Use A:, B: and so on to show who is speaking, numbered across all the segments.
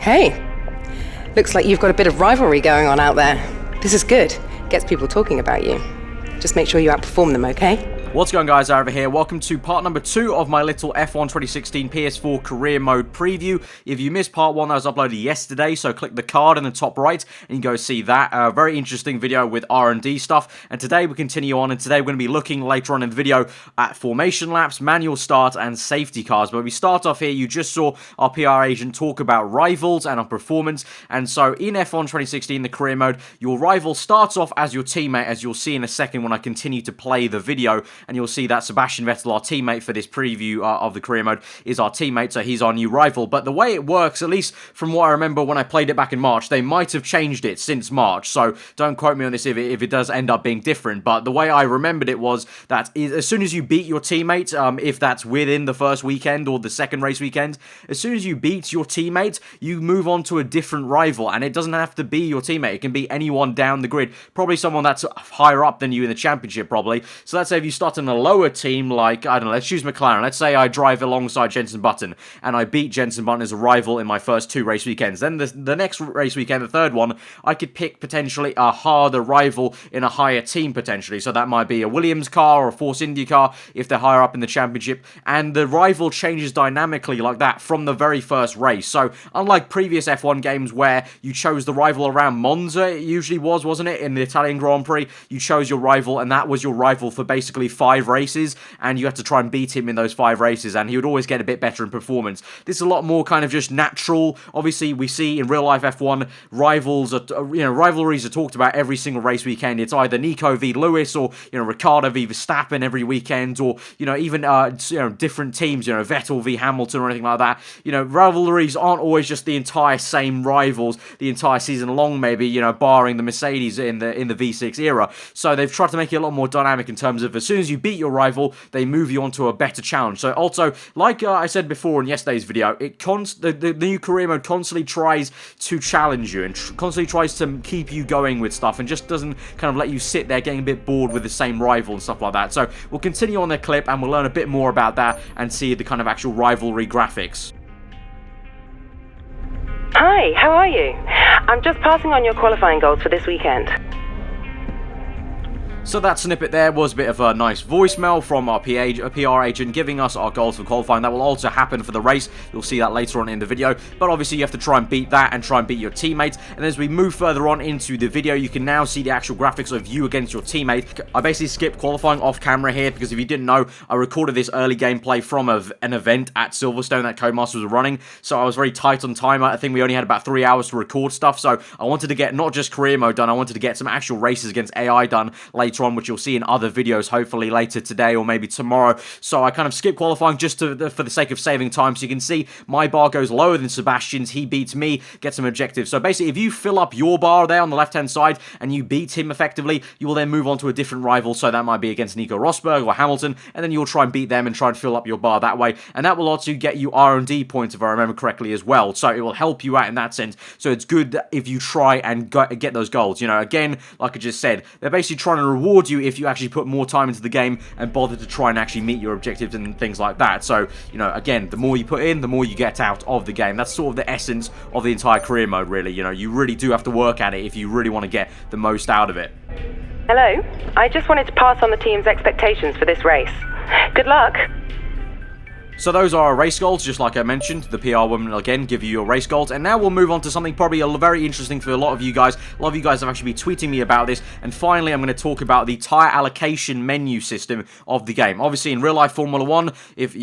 A: Hey, looks like you've got a bit of rivalry going on out there. This is good. Gets people talking about you. Just make sure you outperform them, okay?
B: What's going on, guys? Over here. Welcome to part number 2 of my little F1 2016 PS4 career mode preview. If you missed part 1, that was uploaded yesterday, so click the card in the top right and you go see that. Very interesting video with R&D stuff. And today we continue on, and today we're going to be looking later on in the video at formation laps, manual start, and safety cars. But we start off here. You just saw our PR agent talk about rivals and our performance. And so in F1 2016, the career mode, your rival starts off as your teammate, as you'll see in a second when I continue to play the video. And you'll see that Sebastian Vettel, our teammate for this preview of the career mode, is our teammate, so he's our new rival. But the way it works, at least from what I remember when I played it back in March, they might have changed it since March, so don't quote me on this if it does end up being different. But the way I remembered it was that as soon as you beat your teammate, if that's within the first weekend or the second race weekend, as soon as you beat your teammate, you move on to a different rival, and it doesn't have to be your teammate. It can be anyone down the grid, probably someone that's higher up than you in the championship, probably. So let's say if you start in a lower team, like, I don't know, let's choose McLaren. Let's say I drive alongside Jenson Button, and I beat Jenson Button as a rival in my first 2 race weekends. Then the next race weekend, the third one, I could pick potentially a harder rival in a higher team, potentially. So that might be a Williams car or a Force India car, if they're higher up in the championship. And the rival changes dynamically like that from the very first race. So, unlike previous F1 games where you chose the rival around Monza, it usually was, wasn't it? In the Italian Grand Prix, you chose your rival, and that was your rival for basically 5 races, and you had to try and beat him in those 5 races, and he would always get a bit better in performance. This is a lot more kind of just natural. Obviously, we see in real life F1, rivalries are talked about every single race weekend. It's either Nico v Lewis, or, Ricciardo v Verstappen every weekend, or, even, different teams, Vettel v Hamilton or anything like that. Rivalries aren't always just the entire same rivals the entire season long, maybe, barring the Mercedes in the V6 era. So they've tried to make it a lot more dynamic in terms of as soon as you beat your rival, they move you on to a better challenge. So also, like I said before in yesterday's video, the new career mode constantly tries to challenge you and constantly tries to keep you going with stuff, and just doesn't kind of let you sit there getting a bit bored with the same rival and stuff like that. So we'll continue on the clip and we'll learn a bit more about that and see the kind of actual rivalry graphics.
A: Hi, how are you? I'm just passing on your qualifying goals for this weekend.
B: So that snippet there was a bit of a nice voicemail from our PR agent giving us our goals for qualifying. That will also happen for the race. You'll see that later on in the video. But obviously you have to try and beat that and try and beat your teammate. And as we move further on into the video, you can now see the actual graphics of you against your teammate. I basically skipped qualifying off camera here because if you didn't know, I recorded this early gameplay from an event at Silverstone that Codemasters was running. So I was very tight on time. I think we only had about 3 hours to record stuff. So I wanted to get not just career mode done, I wanted to get some actual races against AI done later on, which you'll see in other videos hopefully later today or maybe tomorrow. So I kind of skipped qualifying just for the sake of saving time. So you can see my bar goes lower than Sebastian's. He beats me, gets some objectives. So basically, if you fill up your bar there on the left-hand side and you beat him effectively, you will then move on to a different rival. So that might be against Nico Rosberg or Hamilton, and then you'll try and beat them and try and fill up your bar that way. And that will also get you R&D points, if I remember correctly, as well. So it will help you out in that sense. So it's good if you try and get those goals. Again, like I just said, they're basically trying to reward you if you actually put more time into the game and bother to try and actually meet your objectives and things like that. So, again, the more you put in, the more you get out of the game. That's sort of the essence of the entire career mode, really. You really do have to work at it if you really want to get the most out of it.
A: Hello, I just wanted to pass on the team's expectations for this race. Good luck.
B: So those are our race goals, just like I mentioned. The PR woman, again, give you your race goals. And now we'll move on to something probably very interesting for a lot of you guys. A lot of you guys have actually been tweeting me about this. And finally, I'm going to talk about the tyre allocation menu system of the game. Obviously, in real-life Formula 1,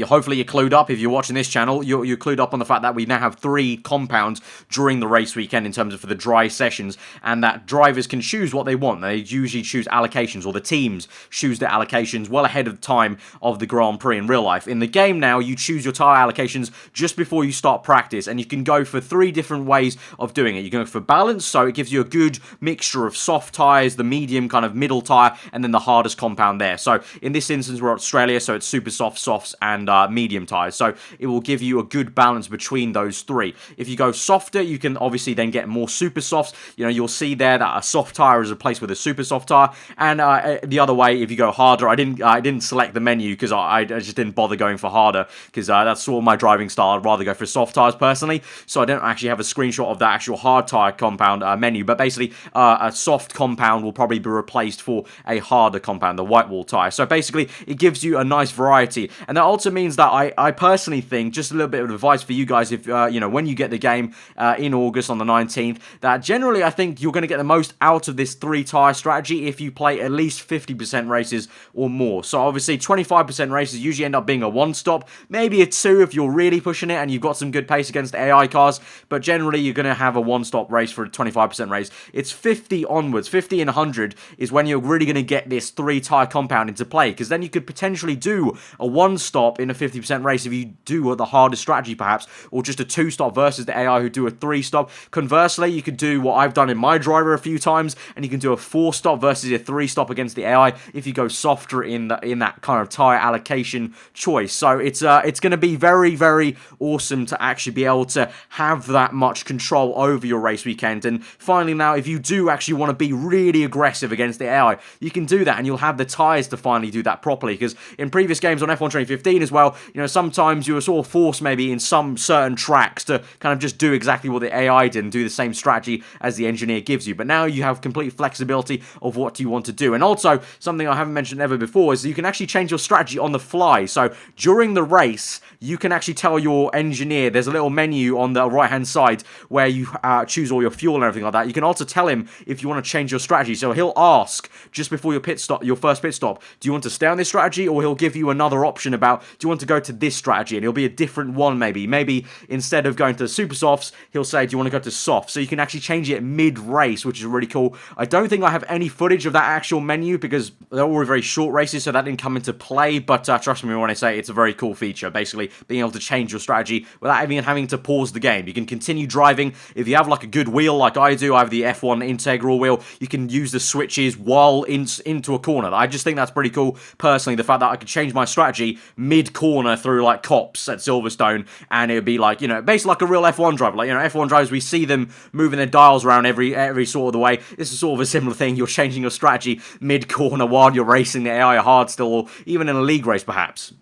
B: hopefully you're clued up. If you're watching this channel, you're clued up on the fact that we now have 3 compounds during the race weekend in terms of for the dry sessions. And that drivers can choose what they want. They usually choose allocations, or the teams choose their allocations well ahead of the time of the Grand Prix in real life. In the game now, you choose your tyre allocations just before you start practice, and you can go for 3 different ways of doing it. You can go for balance, so it gives you a good mixture of soft tyres, the medium kind of middle tyre, and then the hardest compound there. So in this instance, we're Australia, so it's super soft, softs, and medium tyres. So it will give you a good balance between those 3. If you go softer, you can obviously then get more super softs. You'll see there that a soft tyre is replaced with a super soft tyre, and the other way, if you go harder, I didn't select the menu because I just didn't bother going for harder. because that's sort of my driving style. I'd rather go for soft tires personally, so I don't actually have a screenshot of the actual hard tire compound menu, but basically a soft compound will probably be replaced for a harder compound, the white wall tire. So basically it gives you a nice variety, and that also means that I personally think, just a little bit of advice for you guys, if when you get the game in August on the 19th, that generally I think you're going to get the most out of this 3 tire strategy if you play at least 50% races or more. So obviously 25% races usually end up being a 1-stop, maybe a 2 if you're really pushing it and you've got some good pace against the AI cars, but generally you're going to have a 1-stop race for a 25% race. It's 50 onwards, 50 and 100 is when you're really going to get this 3 tire compound into play, because then you could potentially do a 1-stop in a 50% race if you do the hardest strategy perhaps, or just a 2-stop versus the AI who do a 3-stop. Conversely, you could do what I've done in my driver a few times, and you can do a 4-stop versus a 3-stop against the AI if you go softer in that kind of tire allocation choice. So it's going to be very, very awesome to actually be able to have that much control over your race weekend. And finally, now, if you do actually want to be really aggressive against the AI, you can do that, and you'll have the tires to finally do that properly, because in previous games on F1 2015 as well, sometimes you were sort of forced maybe in some certain tracks to kind of just do exactly what the AI did and do the same strategy as the engineer gives you. But now you have complete flexibility of what you want to do. And also, something I haven't mentioned ever before is you can actually change your strategy on the fly. So during the race, you can actually tell your engineer, there's a little menu on the right-hand side where you choose all your fuel and everything like that. You can also tell him if you want to change your strategy. So he'll ask just before your first pit stop, do you want to stay on this strategy? Or he'll give you another option about, do you want to go to this strategy? And it'll be a different one maybe. Maybe instead of going to super softs, he'll say, do you want to go to soft? So you can actually change it mid-race, which is really cool. I don't think I have any footage of that actual menu because they're all very short races, so that didn't come into play. But trust me when I say it's a very cool feature, basically being able to change your strategy without even having to pause the game. You can continue driving. If you have like a good wheel like I do, I have the F1 integral wheel, you can use the switches while into a corner. I just think that's pretty cool, personally, the fact that I could change my strategy mid-corner through like cops at Silverstone, and it would be like, basically like a real F1 driver. Like, F1 drivers, we see them moving their dials around every sort of the way. This is sort of a similar thing. You're changing your strategy mid-corner while you're racing the AI hard still, or even in a league race perhaps.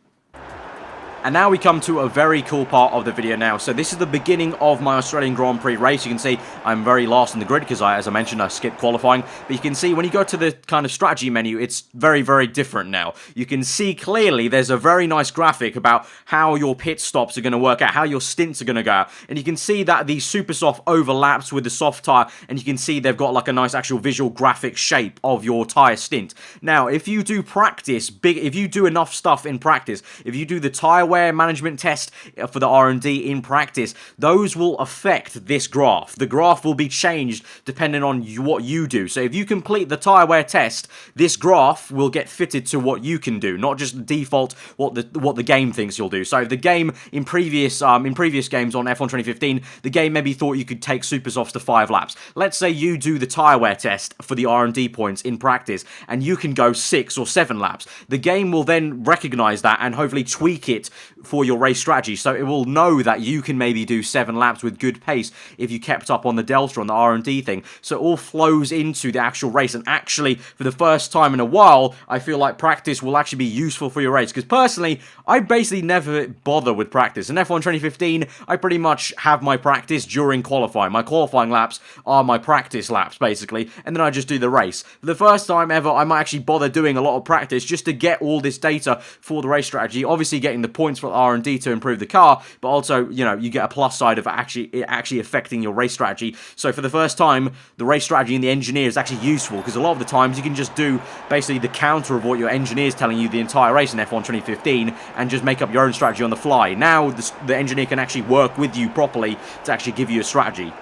B: And now we come to a very cool part of the video now. So this is the beginning of my Australian Grand Prix race. You can see I'm very last in the grid because, as I mentioned, I skipped qualifying. But you can see when you go to the kind of strategy menu, it's very, very different now. You can see clearly there's a very nice graphic about how your pit stops are going to work out, how your stints are going to go out. And you can see that the super soft overlaps with the soft tyre, and you can see they've got like a nice actual visual graphic shape of your tyre stint. Now, if you do practice, if you do enough stuff in practice, if you do the tyre wear management test for the R&D in practice, those will affect this graph. The graph will be changed depending on what you do. So if you complete the tyre wear test, this graph will get fitted to what you can do, not just the default what the game thinks you'll do. So the game in previous games on F1 2015, the game maybe thought you could take super softs to 5 laps. Let's say you do the tyre wear test for the R&D points in practice, and you can go 6 or 7 laps. The game will then recognize that and hopefully tweak it for your race strategy. So it will know that you can maybe do 7 laps with good pace if you kept up on the Delta on the R&D thing. So it all flows into the actual race. And actually, for the first time in a while, I feel like practice will actually be useful for your race. Because personally, I basically never bother with practice. In F1 2015, I pretty much have my practice during qualifying. My qualifying laps are my practice laps, basically. And then I just do the race. For the first time ever, I might actually bother doing a lot of practice just to get all this data for the race strategy. Obviously, getting the points for R&D to improve the car, but also, you get a plus side of actually affecting your race strategy. So for the first time, the race strategy and the engineer is actually useful, because a lot of the times you can just do basically the counter of what your engineer is telling you the entire race in F1 2015 and just make up your own strategy on the fly. Now the engineer can actually work with you properly to actually give you a strategy.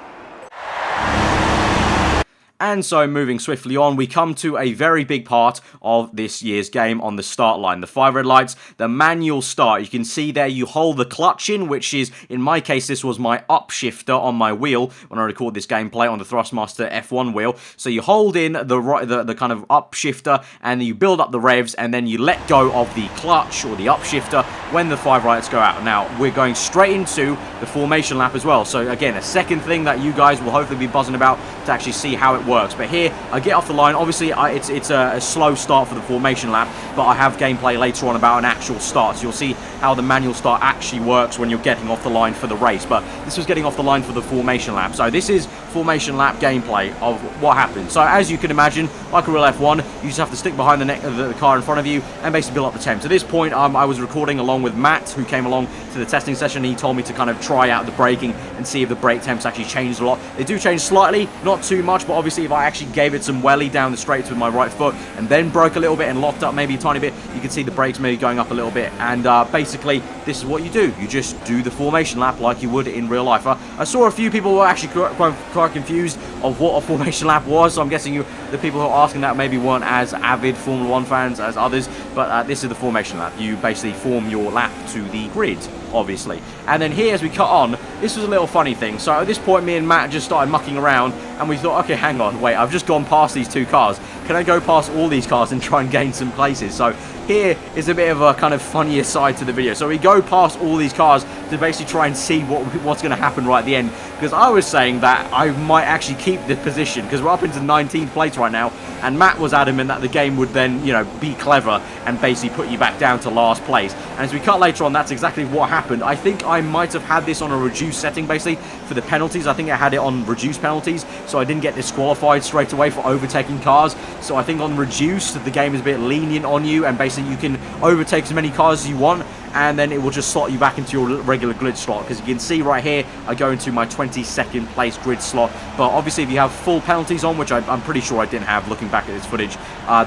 B: And so, moving swiftly on, we come to a very big part of this year's game on the start line. The 5 red lights, the manual start. You can see there you hold the clutch in, which is, in my case, this was my upshifter on my wheel when I record this gameplay on the Thrustmaster F1 wheel. So you hold in the kind of upshifter, and you build up the revs, and then you let go of the clutch or the upshifter when the 5 lights go out. Now, we're going straight into the formation lap as well. So again, a second thing that you guys will hopefully be buzzing about to actually see how it works works. But here, I get off the line. Obviously, it's a slow start for the formation lap, but I have gameplay later on about an actual start. So you'll see how the manual start actually works when you're getting off the line for the race. But this was getting off the line for the formation lap. So this is formation lap gameplay of what happened. So as you can imagine, like a real F1, you just have to stick behind the car in front of you and basically build up the temp. To this point, I was recording along with Matt, who came along to the testing session. He told me to kind of try out the braking and see if the brake temps actually changed a lot. They do change slightly, not too much, but obviously if I actually gave it some welly down the straights with my right foot and then broke a little bit and locked up maybe a tiny bit, you can see the brakes maybe going up a little bit. And basically, this is what you do. You just do the formation lap like you would in real life. I saw a few people were actually quite confused of what a formation lap was, so I'm guessing the people who are asking that maybe weren't as avid Formula 1 fans as others, but this is the formation lap. You basically form your lap to the grid, obviously. And then here, as we cut on, this was a little funny thing. So at this point, me and Matt just started mucking around, and we thought, okay, hang on, wait, I've just gone past these two cars. Can I go past all these cars and try and gain some places? So here is a bit of a kind of funnier side to the video. So we go past all these cars to basically try and see what's going to happen right at the end. Because I was saying that I might actually keep the position, because we're up into 19th place right now, and Matt was adamant that the game would then, you know, be clever and basically put you back down to last place. And as we cut later on, that's exactly what happened. I think I might have had this on a reduced setting, basically, for the penalties. I think I had it on reduced penalties, so I didn't get disqualified straight away for overtaking cars. So I think on reduced, the game is a bit lenient on you, and basically you can overtake as many cars as you want, and then it will just slot you back into your regular grid slot. Because you can see right here, I go into my 22nd place grid slot. But obviously, if you have full penalties on, which I'm pretty sure I didn't have looking back at this footage,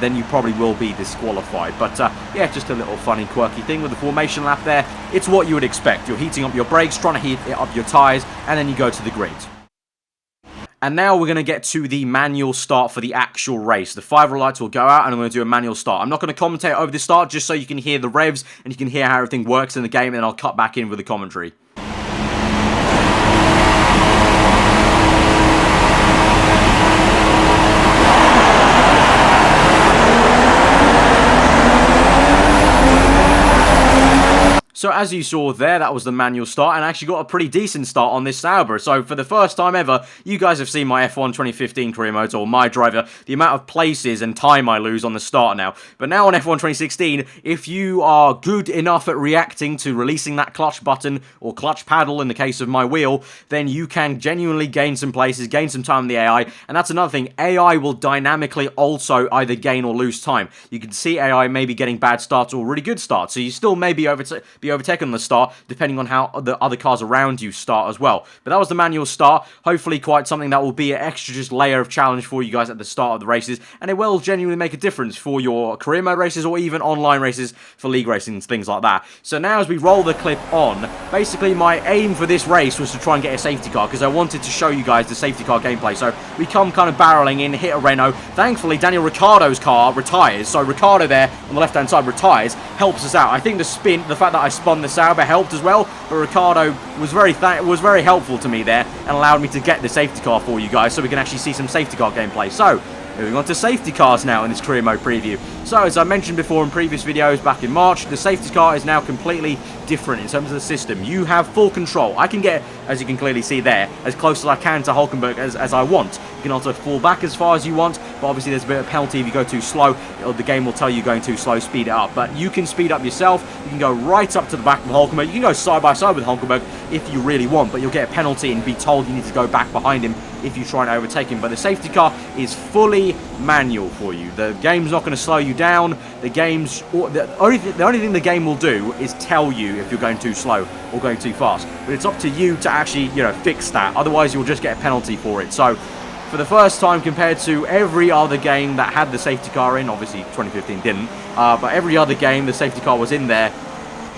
B: then you probably will be disqualified. But yeah, just a little funny, quirky thing with the formation lap there. It's what you would expect. You're heating up your brakes, trying to heat up your tyres, and then you go to the grid. And now we're going to get to the manual start for the actual race. The 5 red lights will go out, and I'm going to do a manual start. I'm not going to commentate over the start, just so you can hear the revs, and you can hear how everything works in the game, and then I'll cut back in with the commentary. So as you saw there, that was the manual start, and I actually got a pretty decent start on this Sauber. So for the first time ever, you guys have seen my F1 2015 career modes, or my driver, the amount of places and time I lose on the start now. But now on F1 2016, if you are good enough at reacting to releasing that clutch button, or clutch paddle in the case of my wheel, then you can genuinely gain some places, gain some time in the AI. And that's another thing, AI will dynamically also either gain or lose time. You can see AI maybe getting bad starts or really good starts, so you still may be overtaken on the start, depending on how the other cars around you start as well. But that was the manual start. Hopefully quite something that will be an extra just layer of challenge for you guys at the start of the races, and it will genuinely make a difference for your career mode races or even online races for league racing and things like that. So now as we roll the clip on, basically my aim for this race was to try and get a safety car, because I wanted to show you guys the safety car gameplay. So we come kind of barreling in, hit a Renault. Thankfully Daniel Ricciardo's car retires, so Ricciardo there on the left hand side retires, helps us out. I think the fact that I spun the Sauber helped as well, but Ricciardo was very helpful to me there and allowed me to get the safety car for you guys, so we can actually see some safety car gameplay. So moving on to safety cars now in this career mode preview. So as I mentioned before in previous videos back in March, the safety car is now completely different in terms of the system. You have full control. I can get, as you can clearly see there, as close as I can to Hulkenberg as I want. You can also fall back as far as you want, but obviously there's a bit of a penalty if you go too slow. The game will tell you going too slow, speed it up. But you can speed up yourself. You can go right up to the back of Hulkenberg. You can go side by side with Hulkenberg if you really want, but you'll get a penalty and be told you need to go back behind him if you try and overtake him. But the safety car is fully manual for you. The game's not going to slow you down. The only thing the game will do is tell you if you're going too slow or going too fast. But it's up to you to actually, fix that. Otherwise, you'll just get a penalty for it. So for the first time compared to every other game that had the safety car in, obviously 2015 didn't, but every other game the safety car was in there,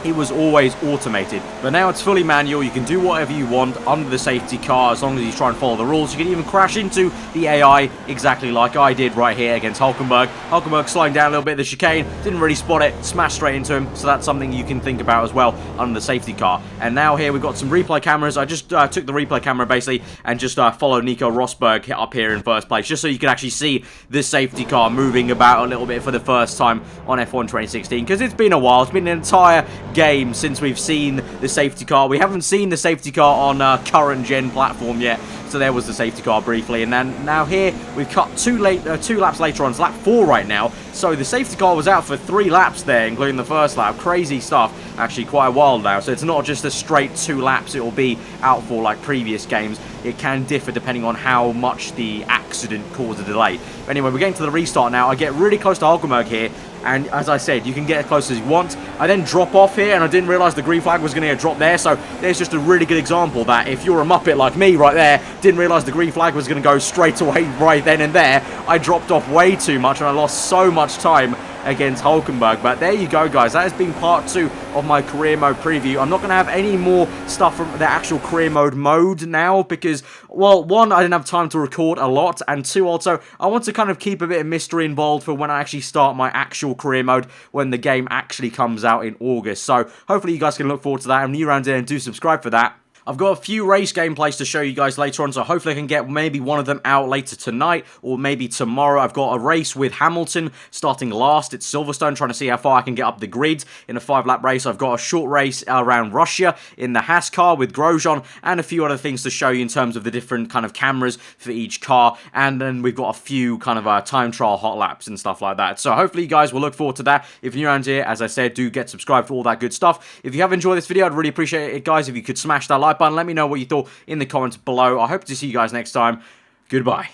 B: it was always automated. But now it's fully manual. You can do whatever you want under the safety car as long as you try and follow the rules. You can even crash into the AI exactly like I did right here against Hulkenberg. Hulkenberg slowing down a little bit of the chicane, didn't really spot it, smashed straight into him. So that's something you can think about as well under the safety car. And now here we've got some replay cameras. I just took the replay camera basically and just followed Nico Rosberg up here in first place, just so you can actually see the safety car moving about a little bit for the first time on F1 2016, because it's been a while. It's been an entire game since we've seen the safety car. We haven't seen the safety car on current gen platform yet. So there was the safety car briefly, and then now here we've cut two laps later on. It's lap 4 right now. So the safety car was out for 3 laps there, including the first lap. Crazy stuff. Actually quite a while now. So it's not just a straight 2 laps it will be out for like previous games. It can differ depending on how much the accident caused a delay. But anyway, we're getting to the restart now. I get really close to Hulkenberg here. And as I said, you can get as close as you want. I then drop off here, and I didn't realise the green flag was going to get dropped there. So there's just a really good example that if you're a Muppet like me right there, didn't realise the green flag was going to go straight away right then and there. I dropped off way too much, and I lost so much time against Hulkenberg. But there you go, guys. That has been part 2 of my career mode preview. I'm not going to have any more stuff from the actual career mode now because, well, 1, I didn't have time to record a lot, and 2, also, I want to kind of keep a bit of mystery involved for when I actually start my actual career mode when the game actually comes out in August. So hopefully you guys can look forward to that. I'm new around here, and do subscribe for that. I've got a few race gameplays to show you guys later on, so hopefully I can get maybe one of them out later tonight, or maybe tomorrow. I've got a race with Hamilton starting last at Silverstone, trying to see how far I can get up the grid in a 5-lap race. I've got a short race around Russia in the Haas car with Grosjean, and a few other things to show you in terms of the different kind of cameras for each car, and then we've got a few kind of time trial hot laps and stuff like that. So hopefully you guys will look forward to that. If you're new around here, as I said, do get subscribed for all that good stuff. If you have enjoyed this video, I'd really appreciate it, guys, if you could smash that like button. Let me know what you thought in the comments below. I hope to see you guys next time. Goodbye.